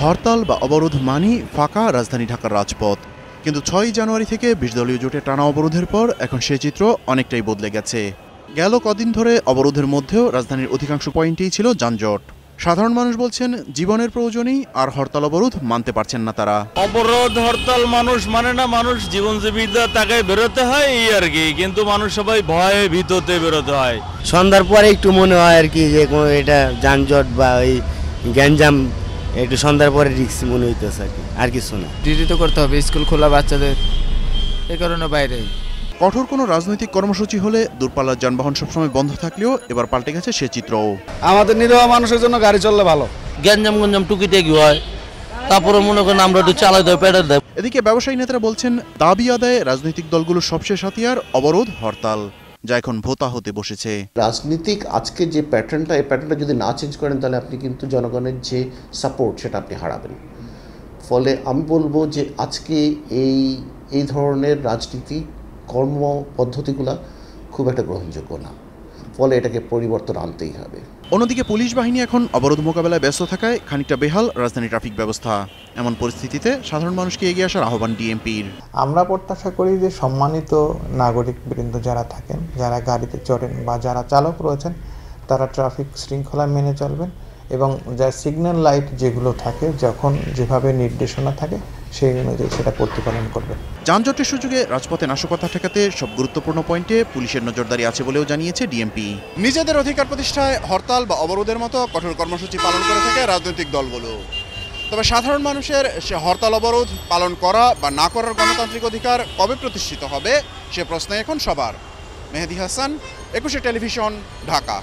হরতাল বা অবরোধ মানেই ফাঁকা রাজধানী ঢাকার রাজপথ। কিন্তু ৬ জানুয়ারি থেকে ২০ দলীয় জোটের টানা অবরোধের পর এখন সে চিত্র অনেকটাই বদলে গেছে। গেল কদিন ধরে অবরোধের মধ্যেও রাজধানীর অধিকাংশ পয়েন্টেই ছিল যানজট। সাধারণ মানুষ বলছেন জীবনের প্রয়োজনেই আর হরতাল অবরোধ মানতে পারছেন না তারা। অবরোধ হরতাল মানুষ মানে না, মানুষ জীবন জীবিকা তাকে বেরোতে হয় এই আর কি, কিন্তু মানুষ সবাই ভয়ে ভীততে বেরোতে হয়। সন্ধ্যার পরে একটু মনে হয় আর কি যে এটা যানজট বা ওই গ্যাঞ্জাম একটু সন্ধ্যার পরে রিস্ক মনে হইতেছে আর কি, আর কিছু না। ডিউটি তো করতে হবে, স্কুল খোলা বাচ্চাদের, এই কারণে বাইরে। কঠোর কোনো রাজনৈতিক কর্মসূচি হলে দূরপাল্লার যানবাহন সবসময় বন্ধ থাকলেও এবার পাল্টে গেছে সে চিত্রও। আমাদের নিরহ মানুষের জন্য গাড়ি চললে ভালো। গ্যাঞ্জাম গঞ্জাম টুকিটাকি হয়, তারপরে মনে করেন আমরা একটু চালাই দেয় পেটার দেয়। এদিকে ব্যবসায়ী নেতারা বলছেন দাবি আদায়ে রাজনৈতিক দলগুলোর সবশেষ হাতিয়ার অবরোধ হরতাল, যা এখন ভোতা হতে বসেছে। রাজনীতিক আজকে যে প্যাটার্নটা, এই প্যাটার্নটা যদি না চেঞ্জ করেন তাহলে আপনি কিন্তু জনগণের যে সাপোর্ট সেটা আপনি হারাবেন। ফলে আমি বলবো যে আজকে এই ধরনের রাজনীতি কর্মপদ্ধতিগুলো খুব একটা গ্রহণযোগ্য না, ফলে এটাকে পরিবর্তন আনতেই হবে। অন্যদিকে পুলিশ বাহিনী এখন অবরোধ মোকাবেলায় ব্যস্ত থাকায় খানিকটা বেহাল রাজধানী ট্রাফিক ব্যবস্থা। এমন পরিস্থিতিতে সাধারণ মানুষকে এগিয়ে আসার আহ্বান ডিএমপির। আমরা প্রত্যাশা করি যে সম্মানিত নাগরিক বৃন্দ যারা থাকেন, যারা গাড়িতে চড়েন বা যারা চালক রয়েছেন, তারা ট্রাফিক শৃঙ্খলা মেনে চলবেন এবং যা সিগন্যাল লাইট যেগুলো থাকে যখন যেভাবে নির্দেশনা থাকে সেই অনুযায়ী সেটা প্রতিপালন করবে। যানজটের সুযোগে রাজপথে নাশকতা ঠেকাতে সব গুরুত্বপূর্ণ পয়েন্টে পুলিশের নজরদারি আছে বলেও জানিয়েছে ডিএমপি। নিজেদের অধিকার প্রতিষ্ঠায় হরতাল বা অবরোধের মতো কঠোর কর্মসূচি পালন করে থাকে রাজনৈতিক দলগুলো। তবে সাধারণ মানুষের সে হরতাল অবরোধ পালন করা বা না করার গণতান্ত্রিক অধিকার কবে প্রতিষ্ঠিত হবে সে প্রশ্ন এখন সবার। মেহেদী হাসান, ২১ টেলিভিশন, ঢাকা।